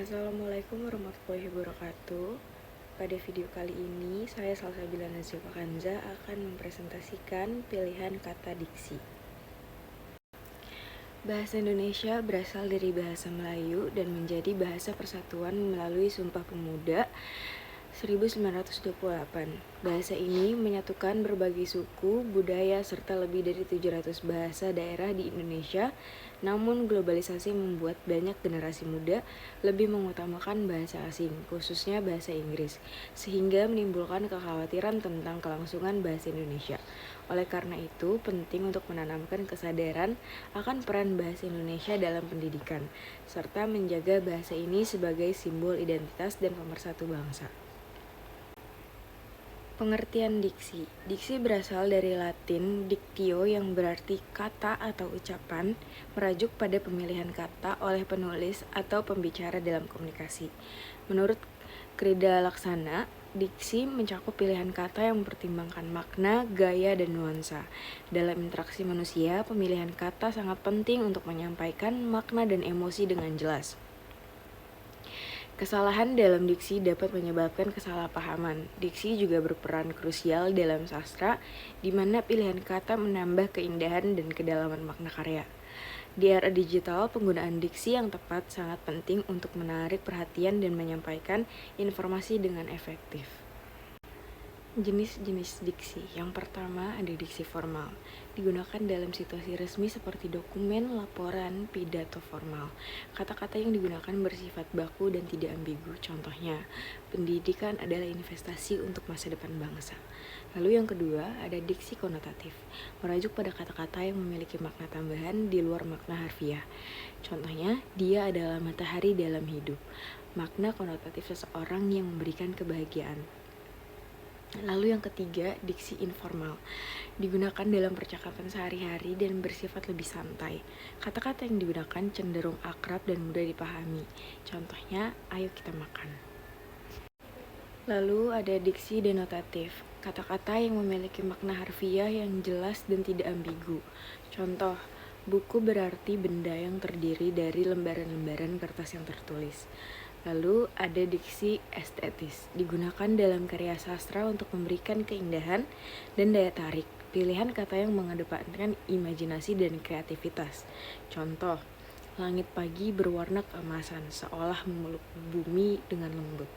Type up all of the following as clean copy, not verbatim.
Assalamualaikum warahmatullahi wabarakatuh. Pada video kali ini, saya Salsabila Nazia Kanza akan mempresentasikan pilihan kata diksi. Bahasa Indonesia berasal dari bahasa Melayu dan menjadi bahasa persatuan melalui Sumpah Pemuda 1928. Bahasa ini menyatukan berbagai suku, budaya, serta lebih dari 700 bahasa daerah di Indonesia. Namun globalisasi membuat banyak generasi muda lebih mengutamakan bahasa asing, khususnya bahasa Inggris, sehingga menimbulkan kekhawatiran tentang kelangsungan bahasa Indonesia. Oleh karena itu, penting untuk menanamkan kesadaran akan peran bahasa Indonesia dalam pendidikan, serta menjaga bahasa ini sebagai simbol identitas dan pemersatu bangsa. Pengertian diksi. Diksi berasal dari Latin dictio yang berarti kata atau ucapan, merajuk pada pemilihan kata oleh penulis atau pembicara dalam komunikasi. Menurut Krida Laksana, diksi mencakup pilihan kata yang mempertimbangkan makna, gaya, dan nuansa. Dalam interaksi manusia, pemilihan kata sangat penting untuk menyampaikan makna dan emosi dengan jelas. Kesalahan dalam diksi dapat menyebabkan kesalahpahaman. Diksi juga berperan krusial dalam sastra, di mana pilihan kata menambah keindahan dan kedalaman makna karya. Di era digital, penggunaan diksi yang tepat sangat penting untuk menarik perhatian dan menyampaikan informasi dengan efektif. Jenis-jenis diksi. Yang pertama ada diksi formal. Digunakan dalam situasi resmi seperti dokumen, laporan, pidato formal. Kata-kata yang digunakan bersifat baku dan tidak ambigu. Contohnya, pendidikan adalah investasi untuk masa depan bangsa. Lalu yang kedua ada diksi konotatif. Merajuk pada kata-kata yang memiliki makna tambahan di luar makna harfiah. Contohnya, dia adalah matahari dalam hidup. Makna konotatif seseorang yang memberikan kebahagiaan. Lalu yang ketiga, diksi informal. Digunakan dalam percakapan sehari-hari dan bersifat lebih santai. Kata-kata yang digunakan cenderung akrab dan mudah dipahami. Contohnya, ayo kita makan. Lalu ada diksi denotatif. Kata-kata yang memiliki makna harfiah yang jelas dan tidak ambigu. Contoh, buku berarti benda yang terdiri dari lembaran-lembaran kertas yang tertulis. Lalu ada diksi estetis, digunakan dalam karya sastra untuk memberikan keindahan dan daya tarik. Pilihan kata yang mengedepankan imajinasi dan kreativitas. Contoh, langit pagi berwarna keemasan, seolah memeluk bumi dengan lembut.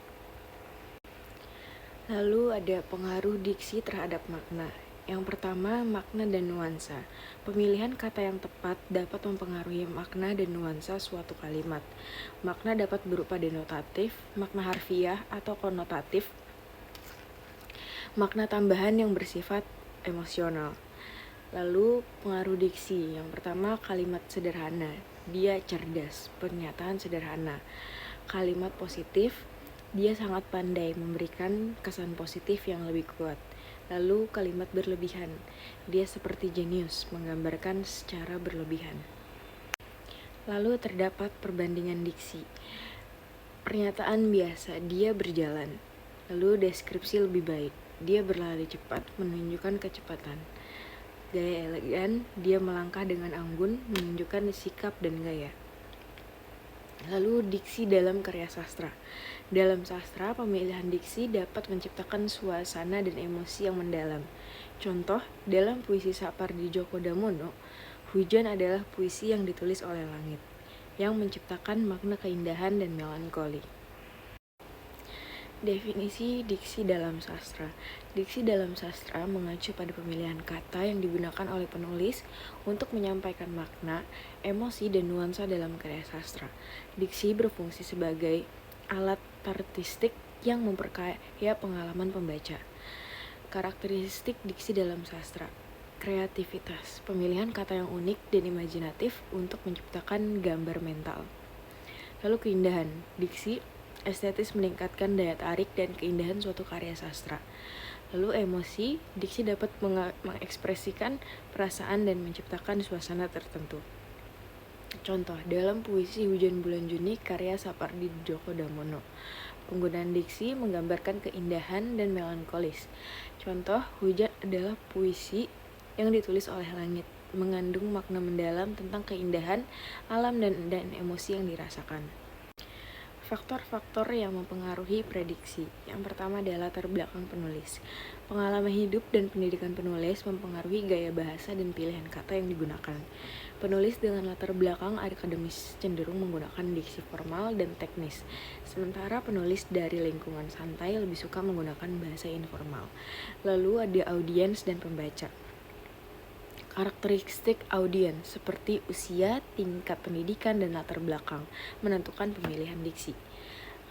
Lalu ada pengaruh diksi terhadap makna. Yang pertama, makna dan nuansa. Pemilihan kata yang tepat dapat mempengaruhi makna dan nuansa suatu kalimat. Makna dapat berupa denotatif, makna harfiah atau konotatif, makna tambahan yang bersifat emosional. Lalu pengaruh diksi. Yang pertama, kalimat sederhana. Dia cerdas, pernyataan sederhana. Kalimat positif, dia sangat pandai memberikan kesan positif yang lebih kuat. Lalu kalimat berlebihan, dia seperti jenius, menggambarkan secara berlebihan. Lalu terdapat perbandingan diksi. Pernyataan biasa, dia berjalan. Lalu deskripsi lebih baik, dia berlari cepat, menunjukkan kecepatan. Gaya elegan, dia melangkah dengan anggun, menunjukkan sikap dan gaya. Lalu diksi dalam karya sastra. Dalam sastra, pemilihan diksi dapat menciptakan suasana dan emosi yang mendalam. Contoh, dalam puisi Sapardi Djoko Damono, hujan adalah puisi yang ditulis oleh langit, yang menciptakan makna keindahan dan melankoli. Definisi diksi dalam sastra. Diksi dalam sastra mengacu pada pemilihan kata yang digunakan oleh penulis untuk menyampaikan makna, emosi, dan nuansa dalam karya sastra. Diksi berfungsi sebagai alat artistik yang memperkaya pengalaman pembaca. Karakteristik diksi dalam sastra. Kreativitas, pemilihan kata yang unik dan imajinatif untuk menciptakan gambar mental. Lalu keindahan, diksi estetis meningkatkan daya tarik dan keindahan suatu karya sastra. Lalu emosi, diksi dapat mengekspresikan perasaan dan menciptakan suasana tertentu. Contoh, dalam puisi Hujan Bulan Juni karya Sapardi Djoko Damono, penggunaan diksi menggambarkan keindahan dan melankolis. Contoh, hujan adalah puisi yang ditulis oleh langit, mengandung makna mendalam tentang keindahan alam dan emosi yang dirasakan. Faktor-faktor yang mempengaruhi prediksi. Yang pertama adalah latar belakang penulis. Pengalaman hidup dan pendidikan penulis mempengaruhi gaya bahasa dan pilihan kata yang digunakan. Penulis dengan latar belakang akademis cenderung menggunakan diksi formal dan teknis, sementara penulis dari lingkungan santai lebih suka menggunakan bahasa informal. Lalu ada audiens dan pembaca. Karakteristik audiens seperti usia, tingkat pendidikan, dan latar belakang menentukan pemilihan diksi.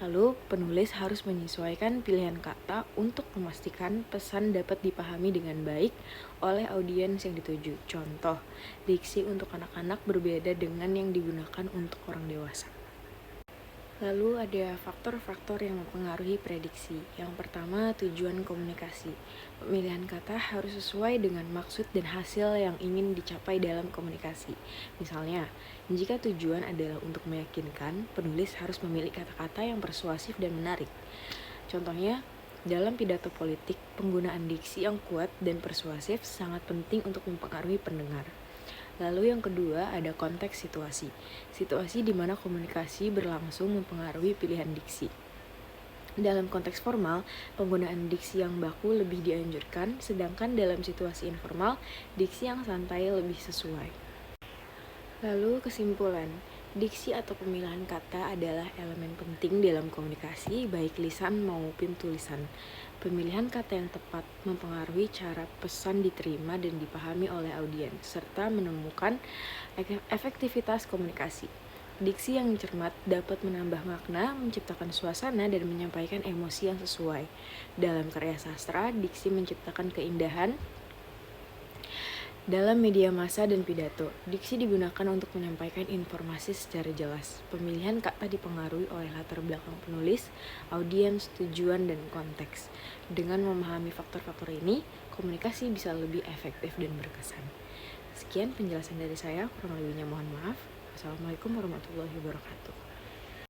Lalu, penulis harus menyesuaikan pilihan kata untuk memastikan pesan dapat dipahami dengan baik oleh audiens yang dituju. Contoh, diksi untuk anak-anak berbeda dengan yang digunakan untuk orang dewasa. Lalu ada faktor-faktor yang mempengaruhi prediksi. Yang pertama, tujuan komunikasi. Pemilihan kata harus sesuai dengan maksud dan hasil yang ingin dicapai dalam komunikasi. Misalnya, jika tujuan adalah untuk meyakinkan, penulis harus memilih kata-kata yang persuasif dan menarik. Contohnya, dalam pidato politik, penggunaan diksi yang kuat dan persuasif sangat penting untuk mempengaruhi pendengar. Lalu yang kedua ada konteks situasi. Situasi di mana komunikasi berlangsung mempengaruhi pilihan diksi. Dalam konteks formal, penggunaan diksi yang baku lebih dianjurkan, sedangkan dalam situasi informal, diksi yang santai lebih sesuai. Lalu kesimpulan, diksi atau pemilihan kata adalah elemen penting dalam komunikasi, baik lisan maupun tulisan. Pemilihan kata yang tepat mempengaruhi cara pesan diterima dan dipahami oleh audiens, serta menemukan efektivitas komunikasi. Diksi yang cermat dapat menambah makna, menciptakan suasana, dan menyampaikan emosi yang sesuai. Dalam karya sastra, diksi menciptakan keindahan. Dalam media massa dan pidato, diksi digunakan untuk menyampaikan informasi secara jelas. Pemilihan kata dipengaruhi oleh latar belakang penulis, audiens, tujuan, dan konteks. Dengan memahami faktor-faktor ini, komunikasi bisa lebih efektif dan berkesan. Sekian penjelasan dari saya, kurang lebihnya mohon maaf. Wassalamualaikum warahmatullahi wabarakatuh.